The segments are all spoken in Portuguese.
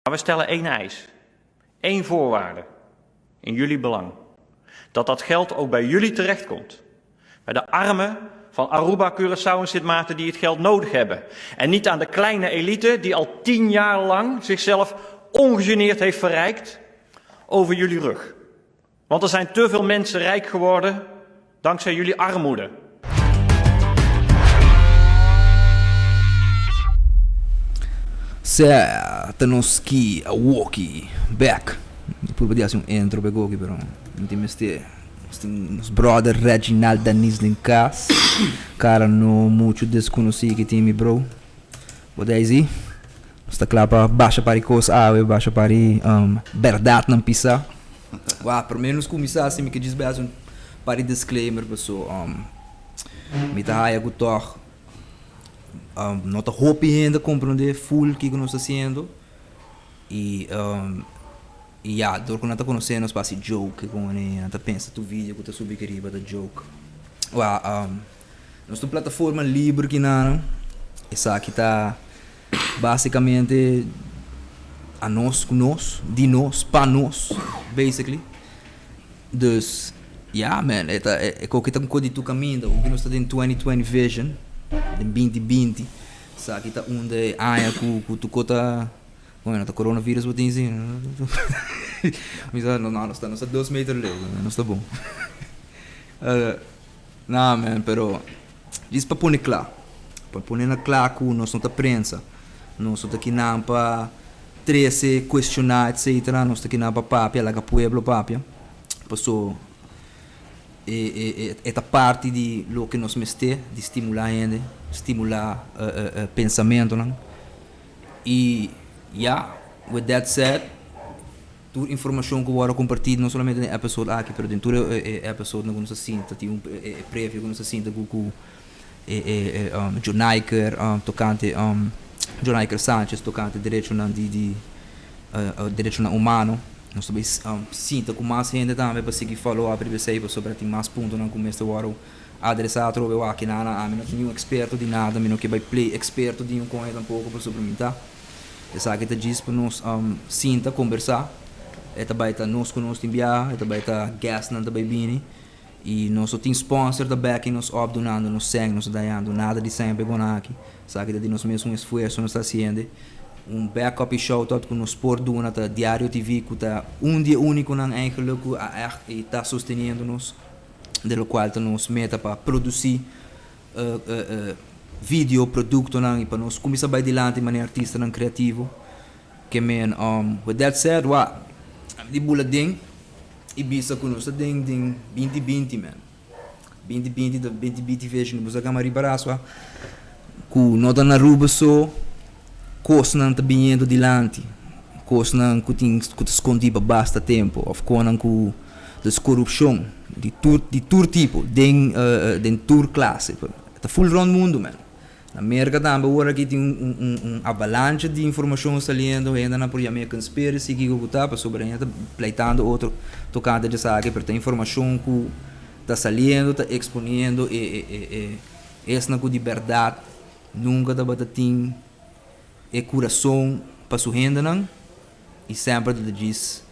Maar we stellen één eis. Eén voorwaarde. In jullie belang. Dat geld ook bij jullie terechtkomt. Bij de armen van Aruba, Curaçao en Sint Maarten die het geld nodig hebben. En niet aan de kleine elite die al 10 jaar lang zichzelf ongegeneerd heeft verrijkt over jullie rug. Want er zijn te veel mensen rijk geworden dankzij jullie armoede. Tanoski, Awoki, back. Pur vedi un intro per Goki però. Non ti mesti. Nos brother Reginald Danis Linkas. Cara no muito desconhecido que tem bro. Podem sta clapa baixa para cos ave, baixa para verdade não pisa. Wa, per menos começar assim que diz bem um para disclaimer pessoal. Me tá aí gutor. Não tá hope ainda compreender full que nós está fazendo. E yeah, door que não tá conhecendo os passos joke com ele, não tá pensa tu vídeo que tá subindo que riba da joke. Wa, nossa plataforma livre que não, essa aqui tá basicamente a nós, com nós, de nós, para nós, basically. Dus, ja man, é que tá com código do caminho, o que nós tá em 2020 vision, em 2020, sabe que tá onde aia com tu cota, bueno, tá coronavírus botin assim, mas não, nós tá 2 metros leu, nós tá bom. Não man, pero diz para pôr claro com nós não tá prensa. Nós estamos aqui não para 13 questionar, etc. Nós estamos aqui não para papia, lá que pueblo papia. Passou esta parte de lo que nós meste, de estimular ainda, estimular pensamento, não? E yeah, with that said, toda informação que eu vou compartilhar não somente no episódio aqui, mas em todo episódio que nós sinta, tem prévio que nós sinta com Jonaiker, tocante Jonaiker Sanchez, tocante direito humano. Nós também sinta com mais gente também para seguir follow up e sobre ter mais pontos não começa agora adressar trove o aqui na não tenho experto de nada, não que vai play experto de com ele um pouco para suplementar. Essa que tá diz para nós sinta conversar. Eta vai tá nós com nós enviar, eta vai tá guest não também bini. E nós só tem sponsor da backing, nós obdonando, nós sangue, nós dando nada de sempre com aqui. Sabe que de nós mesmo esforço nós está fazendo. Backup show tot com nós por doen dat Diário TV que tá dia único não eigenlijk e tá sostenendo nos, de lo qual tá nos meta para produzir vídeo, produto não e para nós começar a adiante maneira artista não criativo. Que man, with that said, de bulading Ibiza com nós ding 2020 man 2020 da 2020 vejo no busca camari baraço com nota na ruba só coisa não tá vindo dilante coisa não que tem que escondi para basta tempo of conan com das corrupção de tur tipo den tur classe tá full round mundo man na América também agora aqui tem avalanche de informação saliendo ainda na por aí conspiracy que eu tá sobre ainda pleitando outro tocando de sabe para ter informação que tá saliendo tá exponendo essa na de verdade nunca tá batatim coração para sua renda não e sempre diz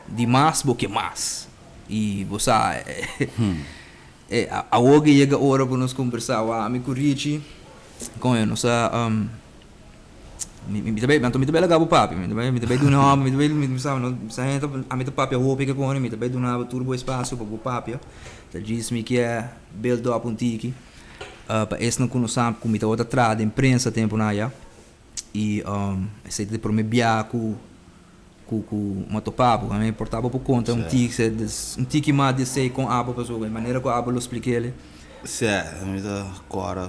de mais do que mais e você a hoje chega a hora para nós conversar amigo Richie com ele, nossa, me também legal o papo, me também do nome, me também sabe, não, sai a mim papo é roupa que com ele, me também do nada turbo espaço para o papo, tá diz-me que é build up tiki, para esse não conhecemos como outra trada imprensa tempo na ya, e esse de por me biar com papo, a mim importava por conta um tiki mais de sei com abo pessoa, a maneira que o abo lo expliquei ele. Sim, agora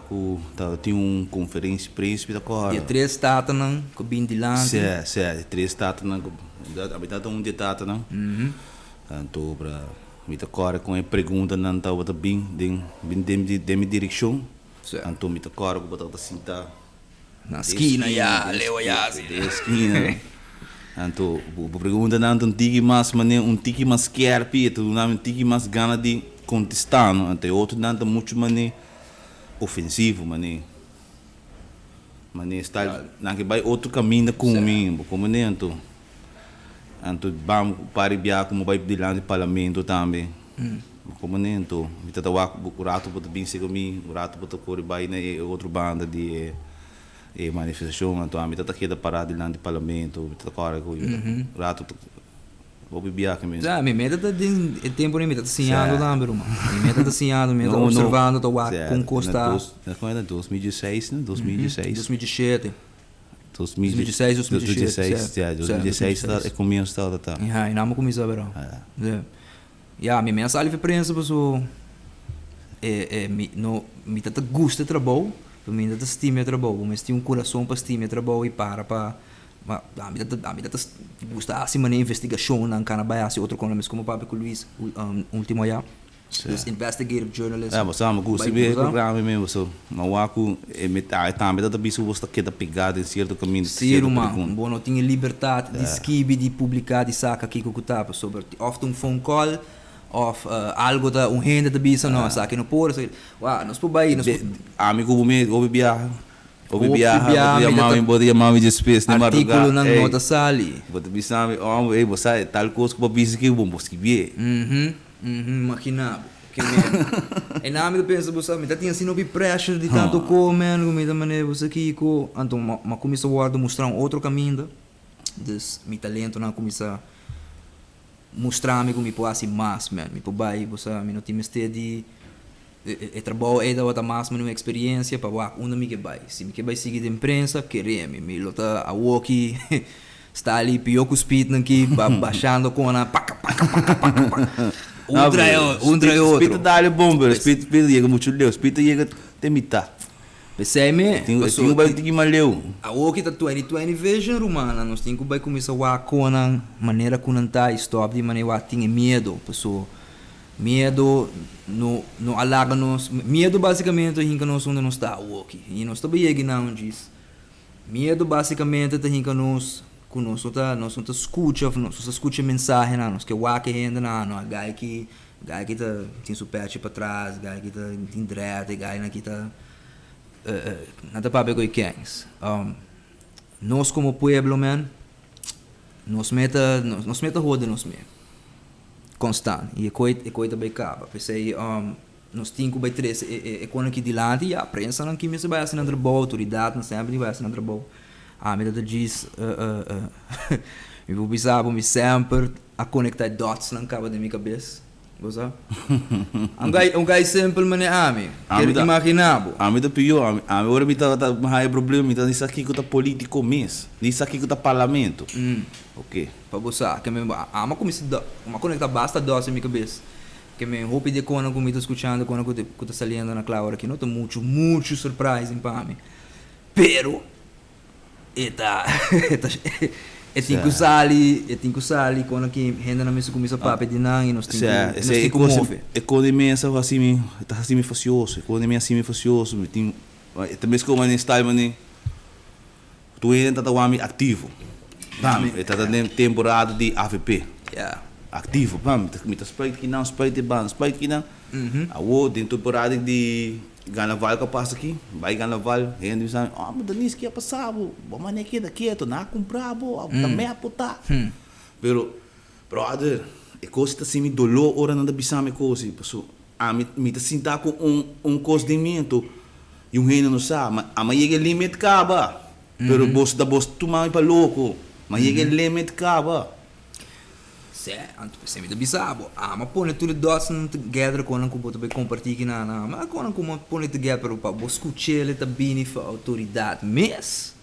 tem conferência príncipe agora. E 3 datas não, com bem de lá. Sim, 3 datas não, a dia data não. Então para me agora com a pergunta não tá outra bem de minha direção. Então me agora com botar assim tá na esquina já, leu já assim. Na esquina. Então a pergunta não um tiki mais mané um tiki mais querpi, um tiki mais gana de contestando, até outro nada muito mané ofensivo mané Mas nem está, não que vai outro caminho comigo, como nem então. Então, vamos para biar como vai de lá de parlamento também. Como nem então, me tá o rato para bem ser comigo, o rato para correr vai na outra banda de manifestação, então a me tá aqui da parada de lá de parlamento, me tá corre com o rato vou biar que mesmo. Já, me meta tá de tempo nem meta tá sinhando também, mano. Me meta tá sinhando, me tá observando, tá com costa. Quando era 2016, né? 2016. 2017. 2016, 2016 é começo tá. E não começou verão. Ja, minha mensagem para prensa pessoal me tá gosta trabalho, para mim tá estima trabalho, mas tem coração para estima trabalho e para a mim tá gosta assim uma investigação na Canadá assim outro economista como Pablo Luiz último já. Dus investigative journalism. Ja, mas sabe, gosto de programa mesmo, so. Não há com também da bicho gosta que da pegada em certo caminho. Sim, mano. Bom, não tinha liberdade de escrever, de publicar, de sacar aqui que eu tava sobre often phone call of algo da renda da bicha não, sabe que não pode, so, nós por baí, nós amigo meu, ouve viajar, podia mami de space na madrugada. Artículo na nota sali. Você sabe, você tal coisa que você que bom você que maquinado. E na minha pensa você me tá tinha assim no pressure de tanto comer, como da maneira você aqui com, então uma começou a mostrar outro caminho, dus meu talento não começa mostrar-me como me pode assim mais, man, me pode vai, você me não tem de trabalho é da outra mais uma experiência para lá onde me que vai, se me que vai seguir de imprensa, queremos, me lota a walkie está ali pior que o speed aqui baixando com a paca um trai outro. Speed dá-lhe bomba, speed chega muito leu, speed chega tem mitad. Pensei me, tem vai ter que maleu. A walkie tá 2020 vision romana, nós tem que vai começar a com a maneira que não tá stop de maneira que tem medo, pessoal. Medo no alaga nos, medo basicamente hinca nós onde nós está walkie. E nós também chega não diz. Medo basicamente tá hinca nós que nós escuta mensagem nós que o que rende não gai que tá tem superte para trás gai que tá tem direto gai que tá nada para ver quens nós como pueblo man nós meta roda nós me constante e coita bem capa pensei nós temos que três quando que de lá e a prensa não que me se vai assinar trabalho autoridade não sempre vai assinar trabalho me dá diz me vou pensar me sempre a conectar dots na cabo da minha cabeça você um gai sempre me quer imaginar me dá pior agora me tá mais problema me tá nisso aqui que tá político mesmo nisso aqui que tá parlamento ok para você que me ama uma conectar basta dots na minha cabeça que me roupa de quando eu tô escutando quando eu tô saliendo na clara aqui não tô muito surprise para mim pero tem que sali quando que renda na mesa começa a papo de não e nós tem que mover economia assim me facioso economia assim me facioso tem também como nem style mano tu ainda tá o ativo tá dando temporada de AVP ativo me tá spray que não a o dentro temporada de Carnaval que passa aqui, vai Carnaval, rende e sabe, mas Danis que ia passar, vamos aqui daqui, tô na comprar, também a putar. Pero, brother, é coisa que assim me dolou, ora não dá bisar me coisa, pessoal, me tá sentar com procedimento e reino não sabe, mas chega limite acaba, pero bolso da bolsa tu mais para louco, mas chega limite acaba. Se me dá bizarro, mas põe tudo dois together quando eu vou compartilhar mas quando eu põe together para vou escutar ele também para autoridade mesmo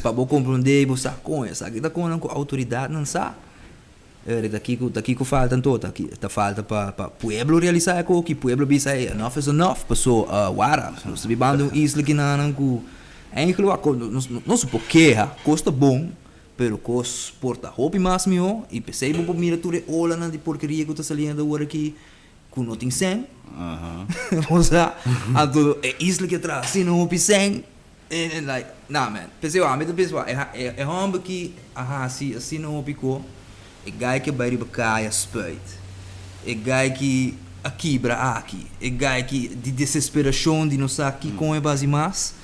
para vou compreender você com essa aqui da quando a autoridade não sabe daqui que falta todo aqui tá falta para pueblo realizar aquilo que pueblo bisa enough is enough pessoa wara nós vivendo isla que não não se pode querer custa bom pero cos porta roupa mais meu e pensei vou mira tudo olha na de porcaria que tá saliendo agora aqui com não tem sem você a tudo é isla que atrás se não roupa sem like nah man pensei me da pessoa é homem que assim não roupa co é gai que vai ribacar spite é gai que aqui bra aqui é gai que de desesperação de não saber que com é base mais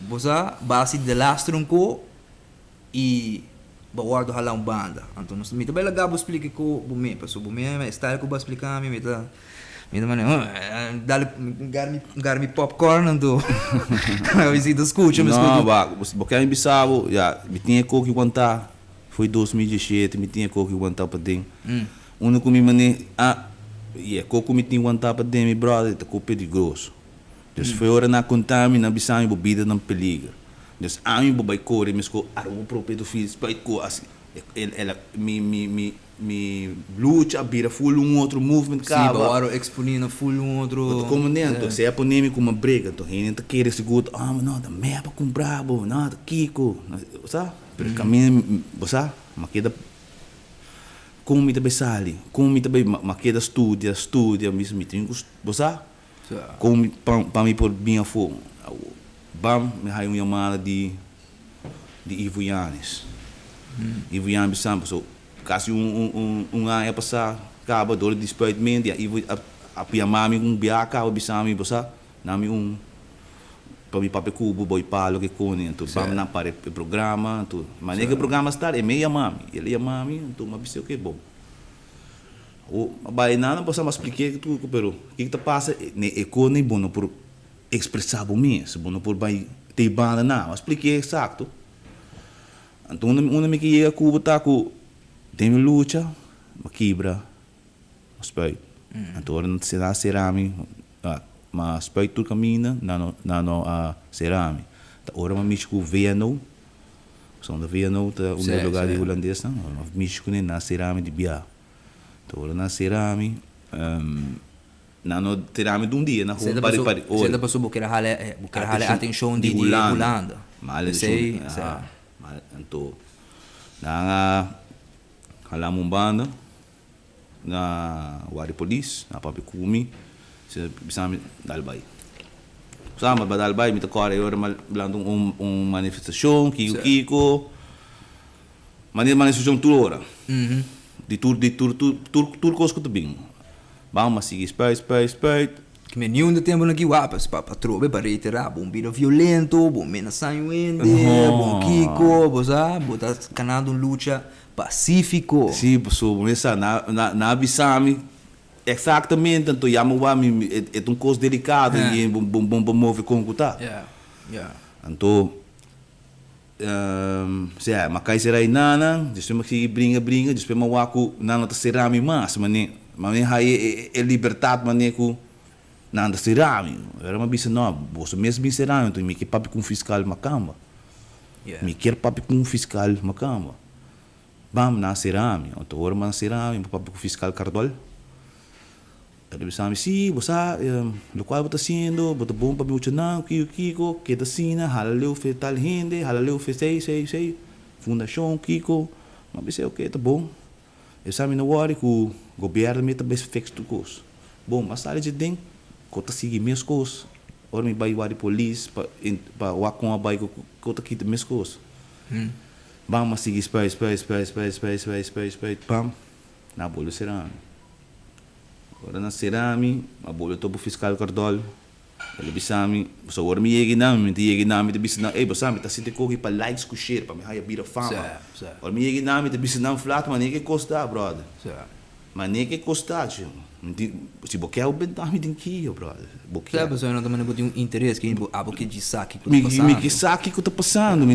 bosa base de lastronco e bawardo halang banda. Então nós mita bela gabo explica ko bumi, paso bumi é style ko ba explicar mi mita mano, dale garmi popcorn ando. Eu visito escuta, mas não, porque em Bissau, me tinha que aguentar. Foi 2017, me tinha que aguentar para dentro. Uno comi mané, coco me tinha que aguentar para dentro, brother, tá com perigoso. Dus foi hora na contar, na Bissau, bebida não peligro. Dus a mim bobai corre, mas com o próprio filho, spait ko assim, ela me luta, vira full outro movement, cara. Sim, agora exponendo full outro. Como nem, se é poneme com uma briga, então ainda tá querendo seguro, mas não, tá meia para comprar, não, tá kiko, sabe? Pero caminho, sabe? Mas queda como me também sali, como me também, mas queda estudia, me tem que, sabe? Como para mim por bem a fogo. Bam, me hai uma chamada de Ivo Yanes. Ivo Yanes Sampo, so quase ano a passar, acaba dor de despedimento, e Ivo a piamami com biaca, o bisami, bossa, nami para mim papel cubo, boy palo que cone, então bam na para o programa, então, mas nem que o programa está é meia mami, ele é mami, então mas biseu que bom. O vai nada, posso mais explicar tudo, pero que tá passa, ne cone bom por expressar o mesmo, bom por vai ter banda não, expliquei exato. Então uma me que ia Cuba tá com tem luta, uma quebra, respeito. Então não se dá cerami, mas respeito tudo caminha, não a cerami. Tá hora uma misto com VNO, são da VNO tá um lugar de holandês, não, misto com na cerami de Bia. Então hora na cerami, não terá-me de dia, na rua para você passou buqueira hale atenção de Holanda. Mas sei. Então na halamon banda na Wari Police, na Papi Kumi, se bisa dalbay. Sama ba dalbay mi takore ora malando manifestação, kiko. Manifestação toda hora. De tur coisa que tu bem. Vamos seguir spy. Que nenhum de tempo aqui wapas para trobe para reiterar bom vira violento, bom mena sanguíneo, bom kiko, bosa, botar canado luta pacífico. Sim, pessoal, essa na bisami exatamente, então já me é um coisa delicado e bom move com o tá. Então mas cai será nana, depois me bringa, depois me waku nana tá serami mas aí é liberdade mané com nada serami. Era uma bisa não, você mesmo bem serami, então me quer papi com fiscal macamba. Me quer papi com fiscal macamba. Bam na serami, então ora man serami, papi com fiscal Cardol. Ele disse a mim, sim, você, o qual está sendo, bota bom para me não, Kiko, que está sendo, halaleu fez tal gente, halaleu fez sei, fundação, Kiko, mas pensei, ok, tá bom. Eu sabe no hora que o governo me também fez tudo coisa. Bom, mas sabe de dentro, que eu seguir minhas coisas. Ora me vai a polícia, para o com a vai que eu aqui minhas coisas. Vamos seguir, espera, pam, na bolha será. Agora na cerami, a bolha topo fiscal Cardol. Ele bisami, so agora me yegi nami, te bisna, basami, tá sente corre para likes com share, para me haya bira fama. Agora me yegi nami, te bisna flat, mas nem que custa, brother. Mas nem que custa, tio. Se boquear o bentame tem que ir, brother. Boquear. Sabe, você não também não tem um interesse que a boquear de saque que tá passando. Me que saque que tá passando, me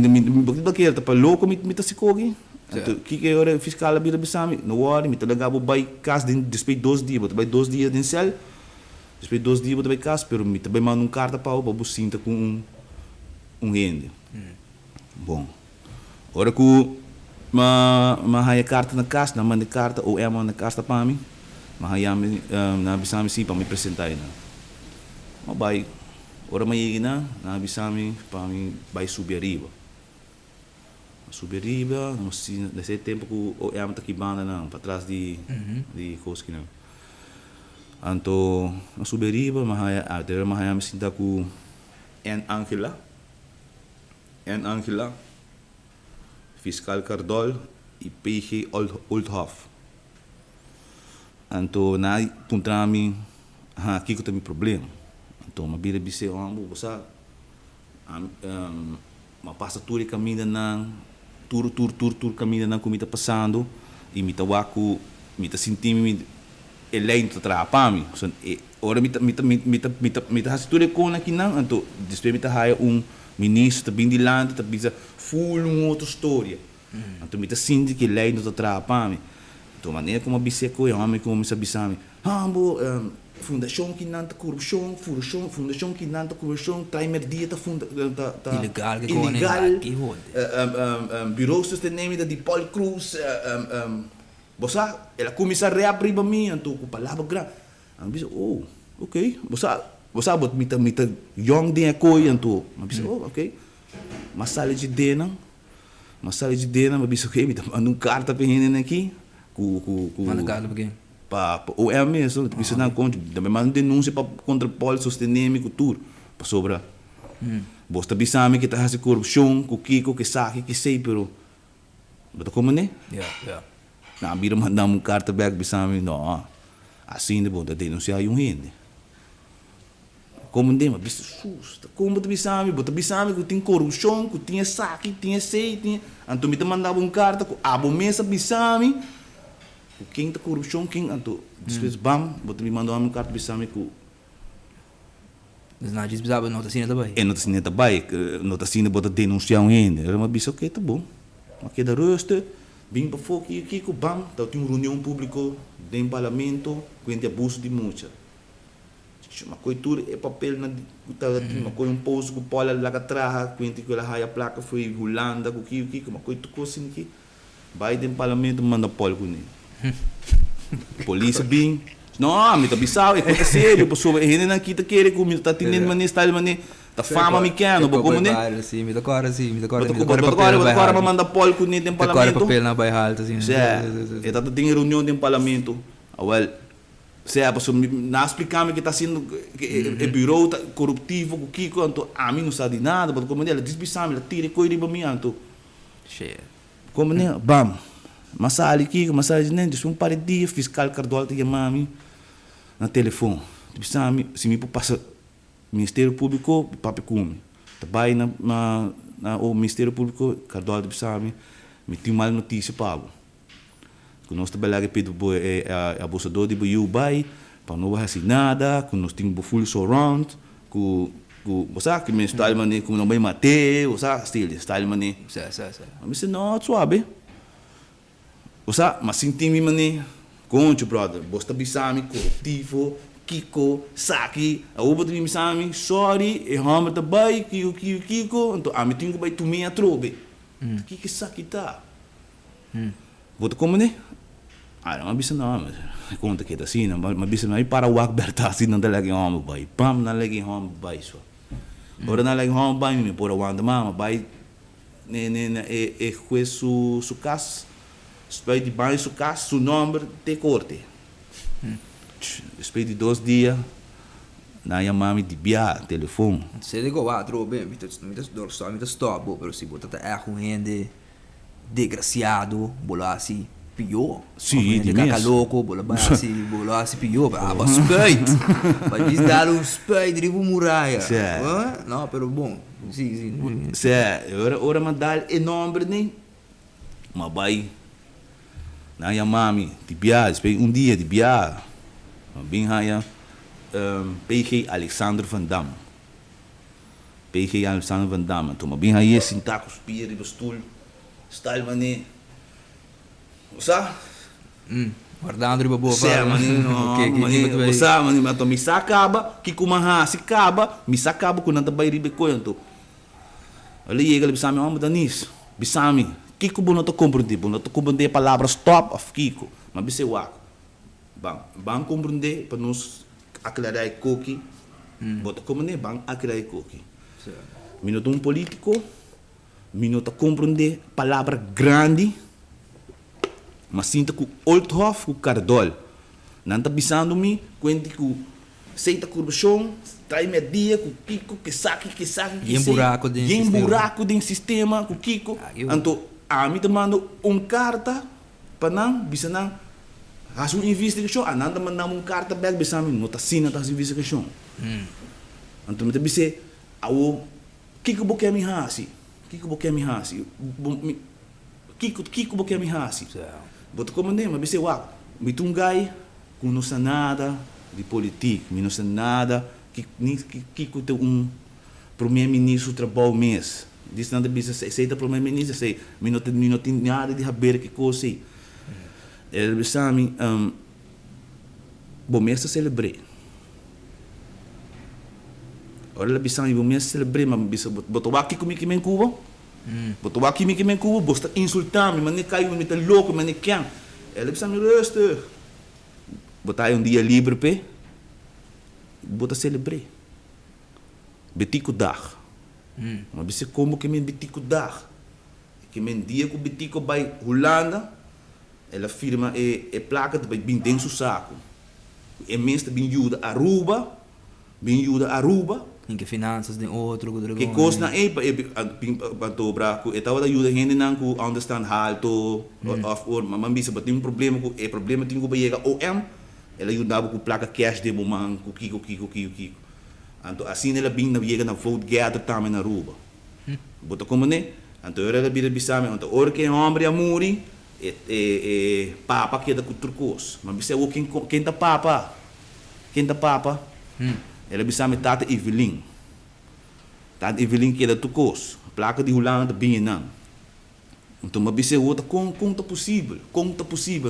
boquear tá para louco, me tá se corre. Então, que hora fiscal bira bisami, no hora, me talaga bo vai casa depois 2 dias, botar vai 2 dias dentro cel. Depois 2 dias botar vai casa, pero me também manda carta para o cinta com rende. Bom. Ora que haya carta na casa, na manda carta ou é manda carta para mim. Mas haya na bisami sim para me apresentar na. Mas vai. Ora mai na bisami para mim vai subir arriba. Subir arriba, nesse tempo que o é muito banda não, para trás de coisa que não. Então, subir arriba, mas me sinta com Angela, fiscal Cardol e PG Oldhoff. Então, na puntrami, aqui que tem problema. Então, uma bira bise, você Mapasa tudo caminha nang tur caminha nang kumita passando e mita waku mita sintimi elein to trapami so ora mita has tudo com aqui não então depois mita hire ministro bem de land tá bisa full outra história então mita sinti que elein to trapami então maneira como bisa ko eu amo como misa bisami hambo fundação que não tá corrupção fundação que não tá corrupção timer dia tá Ilegal que bureau sustentável de Paul Cruz bosa ela começa a reabrir para mim então com palavra grande eu disse ok bosa bot mita young dia coi então eu disse ok mas sala de dena eu disse ok mita manda carta para ele aqui manda carta para quem para o mesmo isso não conta também manda denúncia para contra Paul sustentável cultura para sobra bosta bisame que tá fazendo corrupção com Kiko que sabe que sei pero bota como né na bira mandar carta back bisame não assim de bota denunciar gente como nem mas bicho susto como bota bisame que tem corrupção que tinha saque tinha sei tinha então me mandava carta com abo mesa bisame o quem tá corrupção quem então depois bam bota me mandou carta bisame com mas não diz bizarro não tá assim também não tá assim também não tá assim bota denunciar gente era uma bicho ok tá bom mas que da rosto bem para fora aqui com bam tá tem uma reunião pública dentro do parlamento com abuso de multa uma coitura é papel na tá uma coisa um pouso com pola lá atrás com que ela a placa foi Holanda com que uma coisa assim aqui vai dentro do parlamento manda polo com ele polícia bem não me tá bizarro é coisa séria pessoa ele não quita querer comigo tá tendo maneira style maneira tá fama me quer como né sim me dá cora agora manda polo com ele dentro do parlamento papel na bairro alta assim é tá tem reunião dentro do parlamento well se a pessoa não explicar-me que está sendo é bureau corruptivo o que então a mim não sabe de nada mas como ela desbissame ela tira coisa para mim então como né bam mas ali nem deixa par de dia fiscal Cardoal te chamar-me na telefone desbissame se me passa Ministério Público papi come vai na o Ministério Público Cardoal desbissame me tem mal notícia pago que nós trabalhamos para o abusador de Bubai, para não fazer nada, que nós temos full surround, que você que me está ali, que não vai matar, você está ali, mas disse não, suave, você mas senti-me mané, conte brother, você bisami corruptivo, Kiko, Saki, a outra de bisami, sorry, é hammer também, Kiko, então a mim tenho que vai tu minha trobe, que Saki tá, vou como né? Não bisa não, mas conta que tá assim, mas bisa não para o aberta assim não lagi home boy, pam não lagi home boy só. Ora não lagi home boy me por o anda mama boy, é su caso, espera de banho su caso, su número te corte. Espera de 2 dias, na chamar-me de via telefone. Se ligou a trobe, me tá stop, pero se botar é ruim desgraciado, bola assim. Pior, sim, de louco, bola assim pior, mas spade, mas diz dar spade de muralha, não, pero bom, sim, ora mandar enorme nem, mas vai, na chamar-me de viagem, dia de viagem, bem raia, PG Alexander Van Damme, então bem raia sentar com os pés de stoel, style mané. Guardando riba boa mas me sacaba que como se acaba me sacaba quando anda vai riba coento ali chega bisami homem danis bisami Kiko não tô compreender a palavra stop of Kiko mas bise waco bang compreender para nos aclarar coque bota como né bang aclarar coque minuto político minuto compreender palavra grande mas sinto que o Oldhoff, o Cardol, não está pensando-me, quando que seita corrupção, trai media, com o Kiko, que saque, e buraco dentro do sistema, com o Kiko. Então, a mim te mando carta para não, bisa não, fazer uma investigação, a não te mandar carta back, bisa não está assinando essa investigação. Então, me te bisa, Kiko boke mi hasi. Kiko boke mi hasi. Kiko boke mi hasi. Boto como nem, mas você wak. Mitungai, com não sa nada de política, não sa nada Kiko tem primeiro-ministro trabalho mês. Diz nada bisa sei da primeiro-ministro sei, não tem nada de saber que coisa. Ele sabe bom mês celebrei. Ora la bisa bom mês celebrei, mas bisa botou aqui comigo que me Cuba. Botou aqui comigo que me Cuba, bosta insultar-me, mas nem caiu, me tá louco, mas nem quem. Ele bisa me resta. Botar dia livre pe. Bota celebrei. Betico dag. Mas você como que me betico dag? Que me dia que betico vai Holanda, ela firma e placa de bem dentro do saco. E mesmo bem ajuda Aruba. Em que finanças de outro que coisa na para que estava da ajuda gente não que understand alto or mas bisa tem problema com problema tem que chegar OM ela ajudava com placa cash de momento com kiko então assim ela bem na chega na vote gather também na Aruba bota como né então ela bira bisame então hora que homem amuri papa que da com turcos mas bisa o quem tá papa ela bisame tata Evelyn que é da turcos placa de Holanda bem não então mas bisa outra conta possível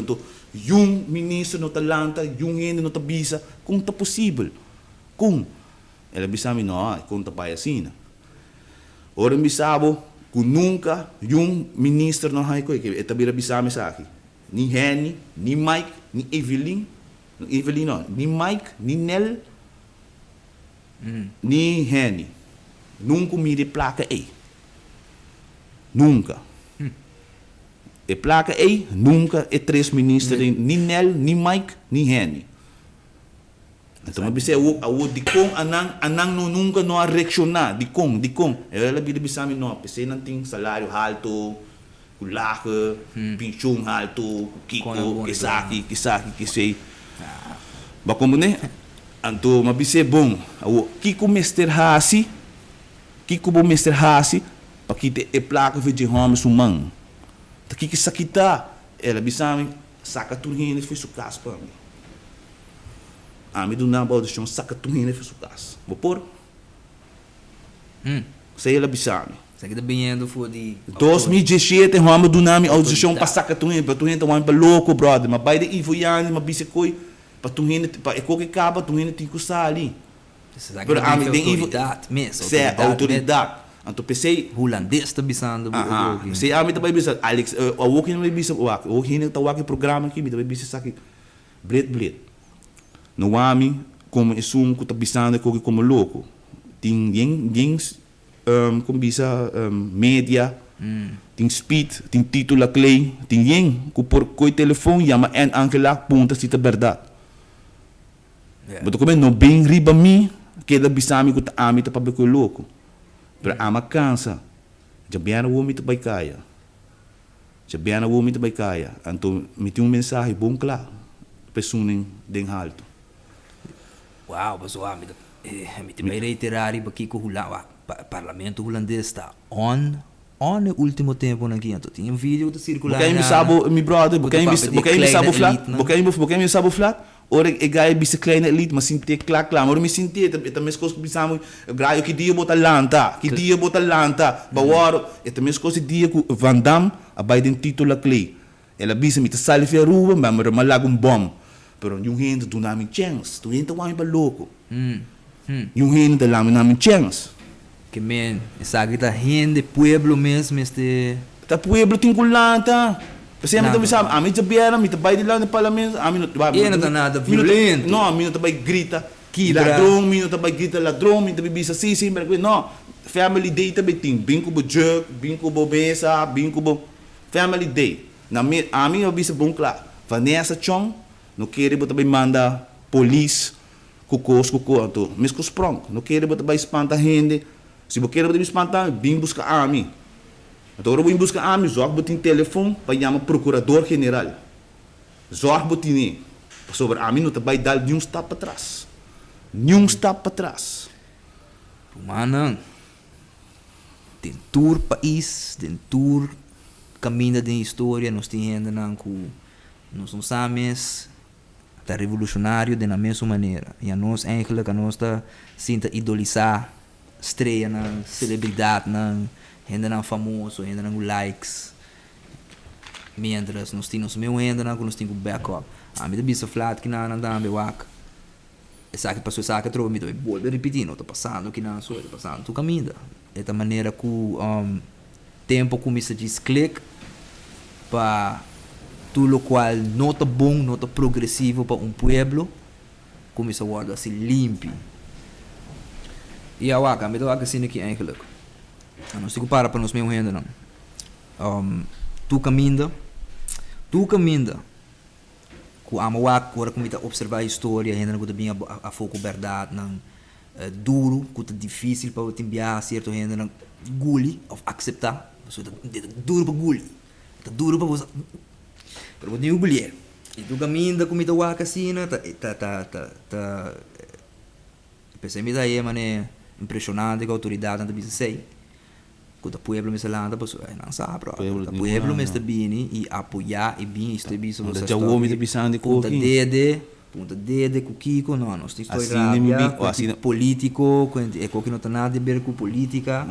então ministro no talanta gente no tabisa conta possível ela bisame não conta para assim ora bisabo que nunca ministro não hai que é tabira bisame aqui ni Henny ni Mike ni Evelyn não ni Mike ni Nel ni Henny nunca mire placa aí nunca e placa aí nunca é três ministros ni Nel ni Mike ni Henny então mas você o de com anang nunca não a reaccionar de com ela bira bisame não você não tem salário alto kulache pensão alto kiko que sei mas como né então mas você bom o kiko Mr. Hasi para que te placa de homem sumang tá que sakita ela bisame saca tudo hine foi su caso para mim a mim do na balde chão saca tudo hine foi su caso vou por sei ela bisame isso aqui tá bem indo for de 2017 homem do nami audição para saca tudo hine para tu hine tá para louco brother mas vai de ivoiane mas bise coi para tu hine para qualquer caba tu hine tem que usar ali pero a mim tem autoridade então pensei holandês tá bisando sei a mim também bisa Alex o working me bisa o hine tá working programa aqui me também bisa saque bled no ami como isum que tá bisando como louco tem como bisa media tem speed tem título clay tem que por coi telefone chama en angela punta cita verdade betul como no bem riba mi que da bisami que tá ami tá para louco pero ama cansa já biana o mito vai caia então me tem mensagem bom claro pessoa den alto uau pessoal me tem vai reiterar aqui que o parlamento holandês está on no último tempo aqui então tem vídeo que circular porque me sabe mi brother porque me sabe flat ora e gai bisa kleine elite mas sinte claro mas me sinte também as coisas pensamos graio que dia bota lanta bawaro e também as coisas dia que Van Damme abai den título clay ela bisa me sale fe ruba mas malago bom pero yung gente do nami chance tu gente vai para louco yung gente da nami chance que men essa aqui tá gente pueblo mesmo tá pueblo tem culanta kasi amin tabi sabi, amin jabiera, amin tabay nila ng parlamento, amin não tá nada violento. No, amin tabay grita, ladrão, amin tabay grita ladrão, amin tabay bisa sisi, no, family day tabay ting, binko bo jerk, binko bo besa, binko bo family day. Na amin bisa bom claro, Vanessa Chong, no querer bo tabay manda police, kukos, to, misko sprong, no querer bo tabay espanta gente, se bo querer bo tabay espanta, bing busca amin. Então, eu vou buscar a mim, zorg botin telefone para chamar procurador general. Zorg botin sobre a mim não vai dar nenhum step para trás. Mano, den tour país, den tour caminho da história, nós temos ainda com nós não sabemos tá revolucionário de na mesma maneira. E a nós eigenlijk a nós tá sinta idolizar estreia na celebridade, na ainda não famoso, ainda não likes. Mientras nós temos meu ainda não nós temos backup. A mim da bisa flat que não anda me wak. Essa que passou essa que trouxe me do volta repetir, não tá passando que não sou, tá passando tu caminho. É da maneira que tempo começa a diz click para tudo qual não tá bom, não tá progressivo para pueblo, começa a guardar assim limpo. E a waka, me dá waka assim aqui eigenlijk. Não sei para nós mesmo ainda não. Tu caminha, com a waka agora começa a observar a história, ainda não bem a foco verdade, não duro, que é difícil para te enviar certo ainda não guli of aceitar, duro para guli, tá duro para você. Pero vou ter mulher. E tu caminha com a waka assim, pensei me daí, mané, impressionante que a autoridade não bisa sei. Quando o pueblo me salanda, pessoal, não sabe, bro. O pueblo me está bem e apoiar e bem está bem sobre essa história. Punta dede, com Kiko, não, nós temos história político, é que não tem nada a ver com política,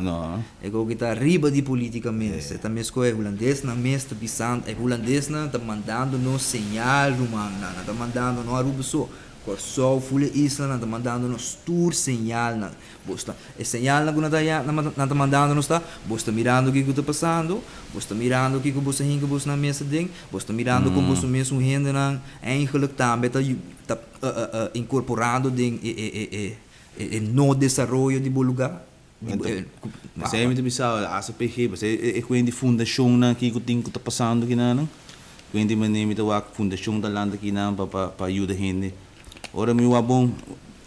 é que está arriba de política mesmo, também é holandês, na mesa está pisando, é holandês, está mandando nos sinal, está mandando nos arubaço, Corsol, Fulha Isla, está mandando nos tour sinal, bosta, é sinal que não está mandando nos está, bosta mirando o que está passando, bosta mirando o que você hinga bosta na mesa ding, bosta mirando como você mesmo rende na, eigenlijk também está incorporado ding no desenvolvimento de bom lugar. Mas é muito bizarro, a ACPG, mas é quando a fundação na que está passando aqui não, quando a maneira da fundação da landa aqui não para ajudar a gente. Ora meu bom,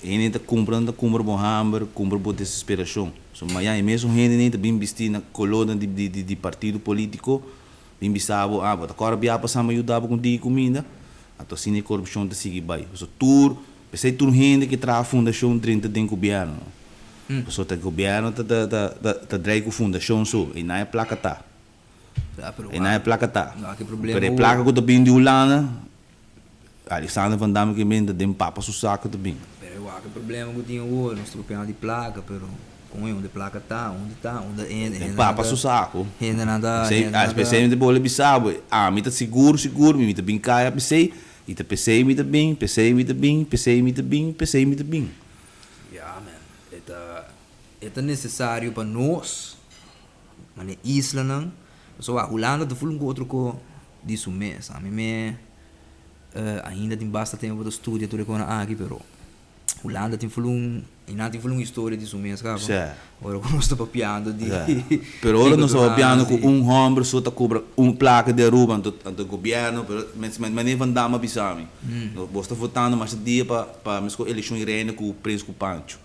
ele está comprando bom hamburger, compra boa desesperação. So amanhã é mesmo gente nem está bem vestido na coluna de partido político, bem vestido, bota agora bia passar me ajudar com de comida, então assim a corrupção está seguir bem. So tour, pensei tour gente que traz a fundação dentro do governo. So o governo tá drei com fundação so, e não é placa tá. E não é placa tá. Pero é placa que tá bem de Holanda. Alexander Van Damme que vem de papa su saco também. Pero o problema que tinha hoje, nós estamos pegando de placa, pero com onde placa onde é papa su saco. Ainda nada. Especialmente bola bisabo. Me tá seguro, me tá bem caia, pensei, e tá pensei me tá bem. Yeah, man. É necessário para nós, mas isla não. Só a Holanda tá falando com outro co disso mesmo, a mim ainda tem bastante tempo de estudo tudo com aqui, pero Holanda tem falado história disso mesmo, cara. Agora nós estamos papiando de. Pero agora nós estamos papiando com homem só tá cobra placa de Aruba ante governo, mas nem Van Damme avisame. Nós estamos votando mais dia para mesmo eleição irene com o príncipe Pancho.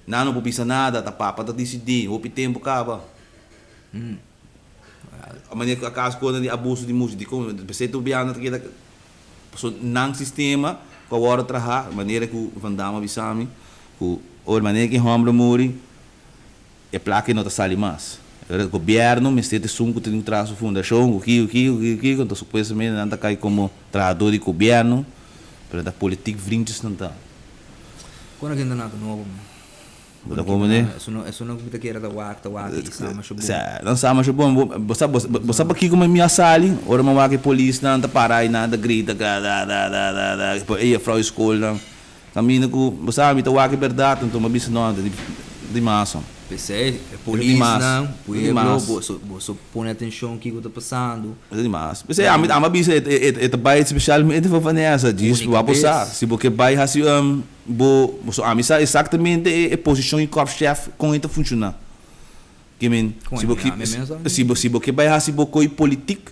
Não precisa nada, tá papa tá decidir, o tempo acaba. A maneira que a casa quando de abuso de música, de como pensei tu biana aqui so nang sistema com a hora trabalhar, maneira que o Van Damme avisame, com a maneira que homem morre, é placa não tá sali mais. O governo me está sunco tem traço fundação, o que então supostamente não tá cai como trabalhador de governo, para da política vrintes não tá. Quando que ainda não novo. Isso não que queira da waka, não sama bom. Você aqui como minha sali, ora uma waka polícia não tá parar e nada grita, e a frau escola, caminha com, você sabe, tá waka verdade, então uma bicha não de massa. Pensei, polícia não, você põe atenção que está passando. É demais. Pensei, a bicha é trabalho especialmente para fazer essa, diz, vai passar, se você vai assim a missa exatamente a posição de corpo-chefe com ele funcionar. Que men, se você vai assim bocoi político,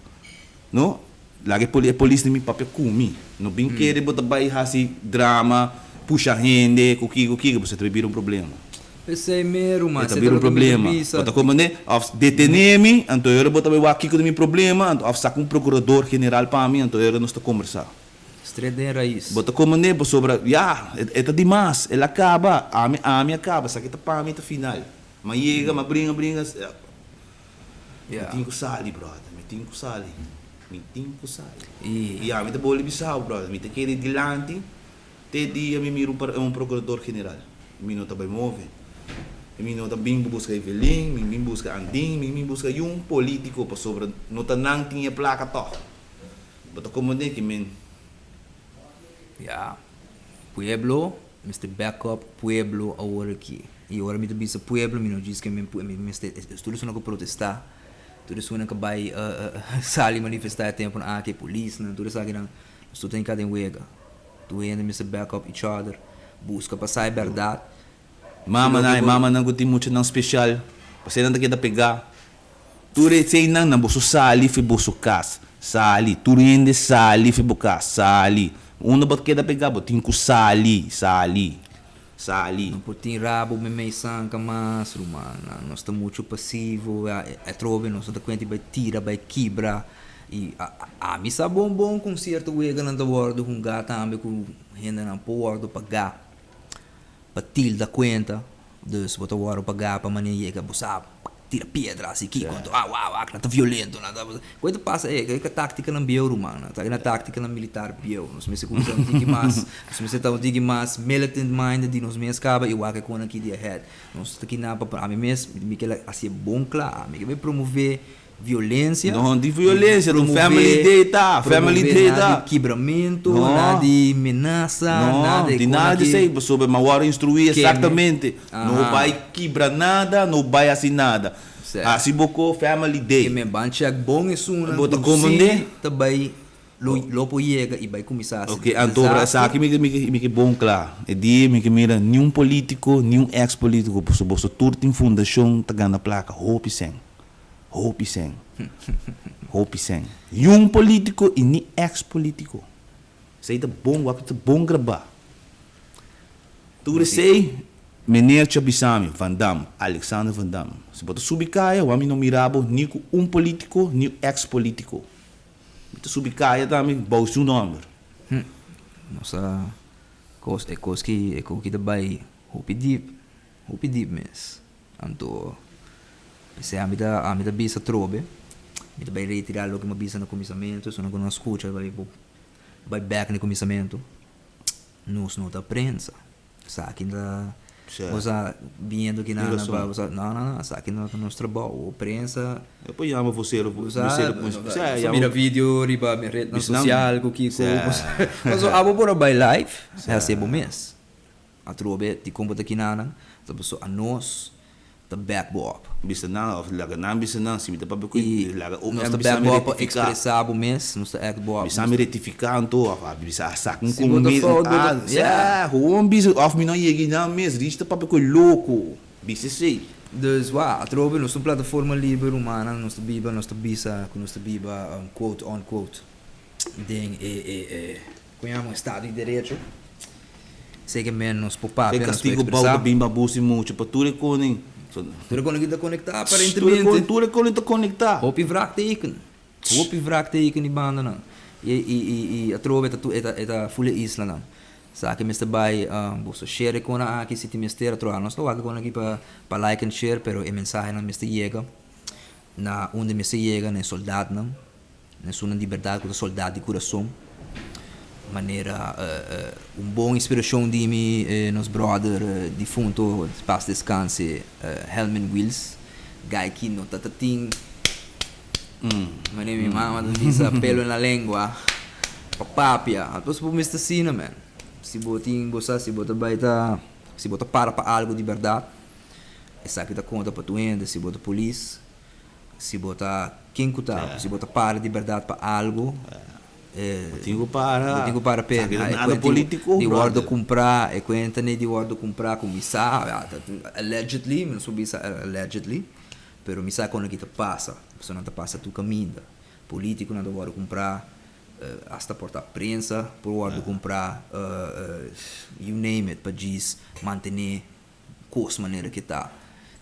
não? Lá que polícia me papel comi, não bem querer botar vai assim drama, puxa rende, coquinho, você vai um problema. Pensei mesmo, mas vai um problema. Bota como né, detener-me, então eu botar vai aqui com o meu problema, então saca procurador general para mim, então eu não estou conversar. Estredeira isso. Bota como né, sobre, é demais, ela acaba, a minha acaba, só que tá para mim tá final. Mas chega, mas brinca. Yeah. Me tinha sali, brother. Me tinha sali. E E a mim tá bom libisau, brother. Me tem que ir dilante. Te dia me miro para um procurador-geral. Me não tá bem mover. Me não tá bem buscar Evelyn, me busca Andim, me busca um político para sobre. Não tá não tinha placa to. But como nem que men. yeah. Pueblo, Mr. Backup, Pueblo agora aqui. E agora me também Pueblo, me não diz que me tudo isso não que protestar. Tudo isso não que vai sair manifestar tempo na que polícia, não tudo isso aqui não. Isso tem cada wega. Tu ainda Mr. Backup each other. Busca passar a verdade. Mama não gostei muito não especial. Você não tá querendo pegar. Tu sei não bosso sali fi bosso cas. Sali, tu rende sali fi boca sali. Uno bot queda pegar, botin com sali. Não pode rabo, me sanca mais, rumana. Nós estamos muito passivo, trove, nós estamos quente, vai tira, vai quebra. E a mim sabe bom concerto, o ega não tá bordo com gata, também com renda não pode pagar. Para tilda conta, dus botar o pagar para maneira que você tira pedra assim aqui, quando não tá violento, nada. Quando passa que a tática não biou, rumana, tá na tática não militar biou. Nós me se começam a dizer mais militant mind de nós mesmos acaba e o que com aqui de ahead. Nós aqui na para a mim mesmo, me que assim bom claro, me que vai promover violência. Não de violência, do family day tá, nada de quebramento, nada de ameaça, nada de nada de sei, sobre uma hora instruir exatamente. Não vai quebrar nada, não vai assim nada. Assim bocou family day. Que me bancha bom isso, não. Bota como né? Também lopo chega e vai começar. Ok, então essa aqui me que bom claro. É dia me que mira nenhum político, nenhum ex-político, por suposto tudo tem fundação tá ganhando placa Hope Seng. E um político e nem ex-político. Isso aí tá bom gravar. Tu sei, Meneer Chabisami, Van Damme, Alexander Van Damme. Se você subir caia, o homem não mirava nem um político, nem ex-político. Se subir caia também, bolso um número. Nossa, coisa que também Hope Deep mesmo. Então, se a minha bisa trobe, me vai retirar logo uma bisa no comissamento, se não escuta, vai back no comissamento. Nós não tá prensa. Sabe ainda você vindo que não, sabe ainda nós trabalho, prensa. Depois chama você mira vídeo riba minha rede social com que mas abo por by live, é assim bom mês. A trobe de como tá aqui não, tá pessoa a nós the backbop. Bisa não, laga não bisa não, se me dá para ver laga o nosso backbop expressar o mês, nosso backbop. Bisa me retificar então, bisa sacar com mês. O bisa of me não chega não mês, rista para ver louco. Bisa sei. Dus a trobe nossa plataforma livre humana, nossa bisa, com nossa biba quote on quote. Ding conhecemos estado de direito. Sei que menos popar, é castigo balda bimba busi muito para tudo coning. Tudo quando kita conectar aparentemente. Tudo quando kita conectar. Hopi vrak teken die banden não. E a trove eta fulle isla não. Sabe que Mr. Bay boso share com a aqui se timester troa. Nós não com aqui para like and share, pero a mensagem não Mr. Yega na onde Mr. Yega né soldado não. Né sua liberdade com soldado de coração. Maneira bom inspiração de mim nos brother defunto paz descanse Helman Wills guy que não tá tin maneira minha mama diz pelo na língua papapia depois por Mr. Sina man se botin gosta se bota baita se bota para algo de verdade essa que dá conta para tu ainda se bota polícia se bota quem cuta se bota para de verdade para algo Tenho para per nada político di guardo comprar e quenta ne di guardo comprar com misa allegedly não sou bisa allegedly pero misa quando que te passa você não te passa tu caminho político não guardo comprar hasta porta prensa por guardo comprar you name it para diz manter coisa maneira que tá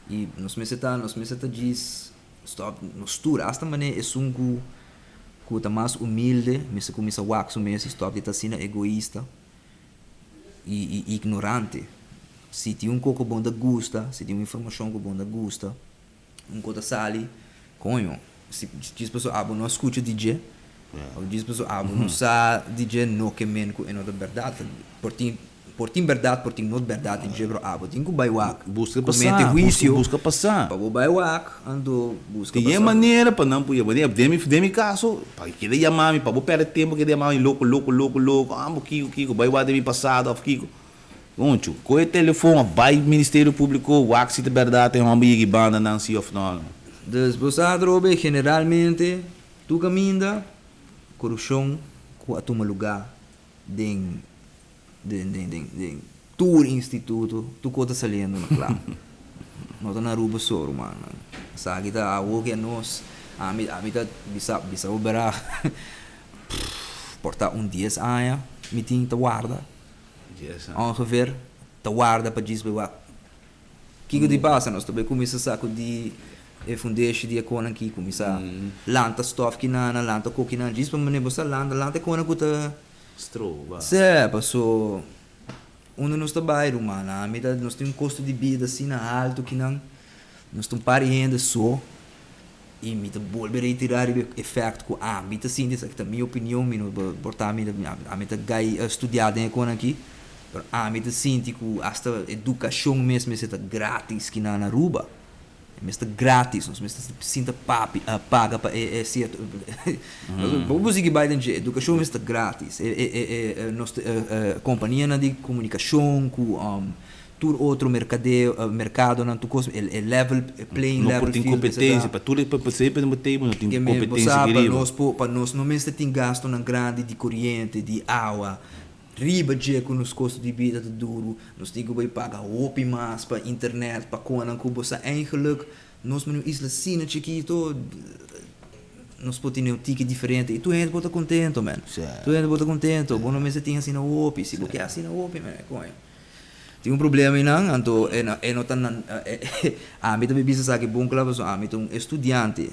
e nos meses tá diz stop nos tour hasta maneira é sungu que mais humilde, mas começa a waxo mesmo, stop de estar sendo egoísta e ignorante. se tem coco bom da gusta, se tem informação que bom da gusta, coisa sali, conho, se diz pessoa, não escuta DJ, ou diz pessoa, não sabe DJ, não que men é não da verdade, por ti verdade, por ti não verdade, DJ, bro, tem que baiwak, Busca comente juízo, busca passar. para o baiwak, ando busca Tem maneira para não poder, demi caso, para que ele chamar, para perder tempo que ele chamar, louco, Kiko, vai lá de mim passado, Kiko. Onde? Com o telefone, vai Ministério Público, o axi de verdade, tem uma amiga banda, não se of não. Desposado, generalmente, tu caminha, corrupção, com a tua lugar, den tour instituto, tu conta saliendo na claro. Não tá na rua só, mano. Sabe que tá a que é nós, a mim tá bisa obera. Porta 10 anos, me tinha te guarda. Ongeveer te guarda para dizer o que que passa, nós também começa a saco de fundação de economia aqui, começa lanta stof que nana, lanta coquina, diz para mim você lanta economia que tá Strova. se passou onde nós trabalhamos, mano, a medida nós temos custo de vida assim na alto que não nós estamos parando só e me volver a retirar o efeito com a me assim isso aqui é minha opinião, me portar a me gai estudar em economia aqui, a me sinto que esta educação mesmo é grátis que na Aruba. Mas está grátis, nós sinta paga para certo. Vamos seguir bem de educação está grátis. Nossa companhia de comunicação com outro mercado não tu é level playing não level tem competência para tudo para sempre não tem competência para nós não mesmo tem gasto na grande de corrente de água. Riba de com os custos de vida te duro, nós temos que pagar op mais para internet, para konen que você eigenlijk, nós mesmo isla sina chiquito, nós podemos ter um ticket diferente e tu ainda pode estar contento, man. Tu ainda pode estar contento, bom não tem assim na op, se você assim na op, man, tem problema não, então não tá a mim também bisa que bom claro, a mim um estudante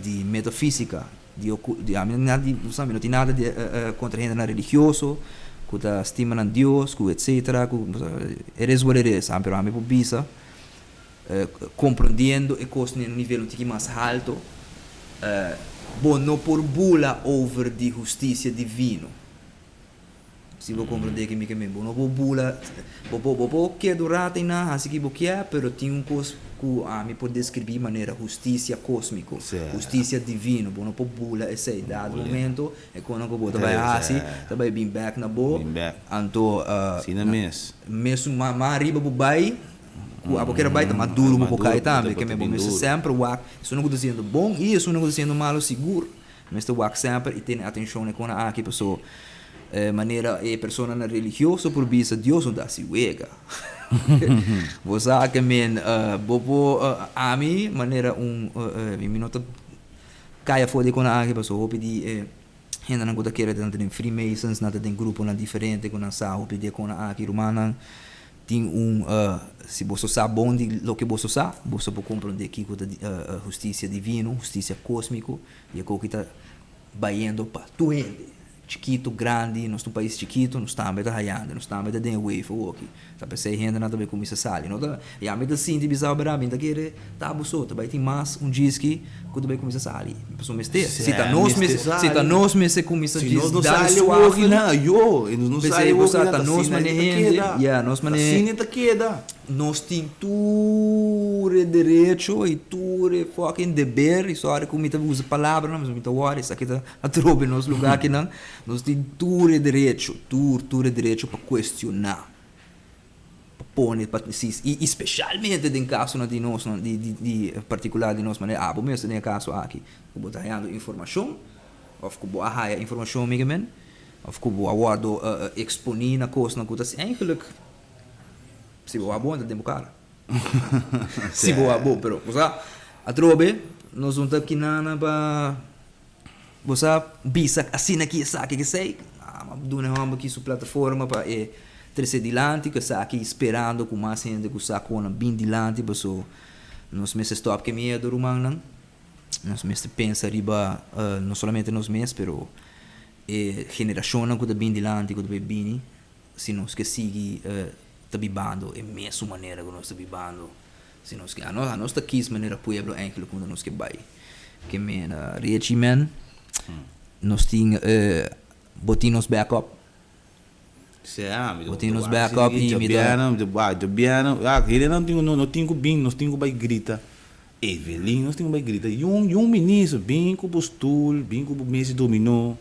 de metafísica não tem nada de contra gente religioso, que está estima em Deus, etc. Eres what it is, pero a mim bisa compreendendo e coisa no nível um pouco mais alto, bom não por bula over de justiça divino. Se você compreender que me bom não por bula, que durante na assim que você quer, pero tem coisa que a mim pode descrever de maneira justiça cósmica, justiça divina, bom não por bula esse dado momento é quando você bota vai assim, tá vai bem back na boa, então mesmo mais arriba por vai a boqueira vai tá maduro por cá também, que me bom isso sempre o isso não está dizendo bom e isso não está dizendo malo seguro, mas o sempre e tem atenção quando aqui pessoa maneira persona na religioso por vista Deus não dá se uega você que men bobo a mim maneira minuto caia fode com a que pessoa pedi ainda não gosta querer dentro de Freemasons nada tem grupo na diferente com a sa pedi com a que romana tem se você sabe bom de lo que você sabe você pode compreender que a justiça divina justiça cósmico e o que está baiando para tu chiquito, grande, nós temos um país chiquito, nós estamos trabalhando, nós estamos dando wave aqui. Tá pensei ainda nada bem como isso sai, não tá? E a mim tá sim, de bizarro para mim, tá querer, tá abusou, tá vai ter mais diz que quando bem como isso sai. Pessoa mestre, se tá nós mesmo como isso diz, não sai o que não, não sai o que tá nós manejando, nós manejando. Assim tá queda. Nós temos tudo direito e tudo fucking dever, e só hora que eu usa palavra, não, mas eu hora, isso aqui tá a trobe nos lugar que não, nós temos tudo direito para questionar, para pôr, e especialmente em caso de nós, de particular de nós, mas bom mesmo tem caso aqui, eu vou estar dando informação, ou que eu vou arranjar informação, amigo, ou que eu vou aguardo exponer na coisa, na coisa, eigenlijk se boa bom da cara se boa bom pero você a trobe nós vamos aqui na para você bisa assim aqui sabe que sei dona vamos aqui sua plataforma para trazer dilante que está aqui esperando com mais gente que está com bem dilante para nós mesmos stop que medo rumang nós mesmos pensa riba não somente nós mesmos pero geração que está bem dilante que está bem se nós que sigue tá bibando é mesma maneira que nós tá bibando. Se nós que a nós tá quis maneira pueblo aquilo como nós que vai. Que mena regime nós tinha botinos backup. Botinos backup e me dá. Ele não tinha bem, nós tinha vai grita. Evelyn, nós tinha vai grita. E um ministro, bem com postul, bem com mês dominó.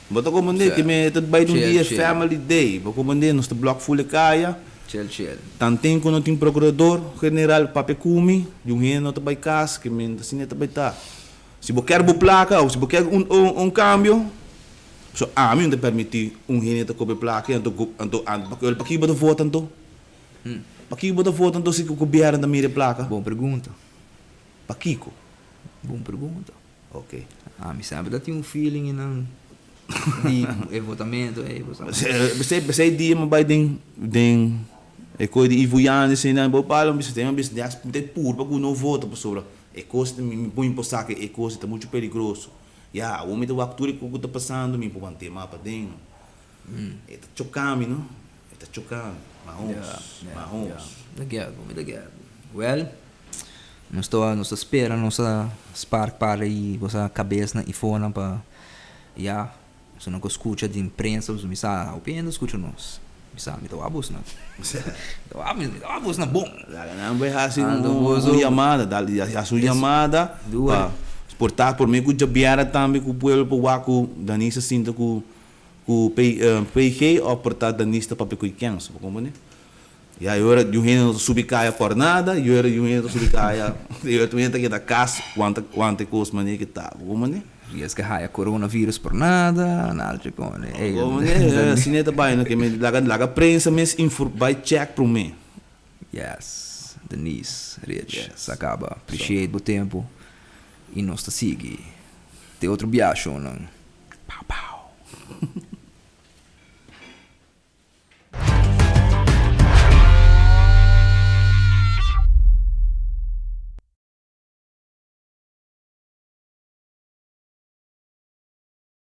Bota como que me tá vai um dia family day, bota como nós tá bloco full caia. Chill. Tanto que não tem procurador general Papecumi, um rei não tá vai casa, que me assim tá vai tá. Se você quer placa ou se você quer cambio, so a mim não permite rei tá copiar placa, então para que botar voto então? Para que botar voto então se o governo da minha placa? Boa pergunta. Para Kiko. Boa pergunta. Ok. Me sabe dá tem feeling de votamento Você dia mas vai den coisa de Ivoianes assim não vou falar mas tem uma business tem puro para que não vota por sobre coisa me põe por saco coisa tá muito perigoso o homem da altura que está passando me põe tema para dentro tá chocando não tá chocando marrons da guerra well nós espera nossa spark para aí vossa cabeça na iPhone para se não escuta de imprensa os me sabe opinião escuta nós me sabe então abus não abus na bom não vai assim uma chamada dali a sua chamada para exportar por mim que já biara também com o pueblo para o waco danista sinta com PG ou portar danista para pecuí quens como né e aí eu reino subicaia por nada e eu reino subicaia eu também tá aqui da casa quanto coisa maneira que tá como né e que há coronavírus por nada tipo assim é também que me laga prensa mas vai check para mim yes Denise Rich se acaba appreciate o tempo e nós tá sigue tem outro biacho não pau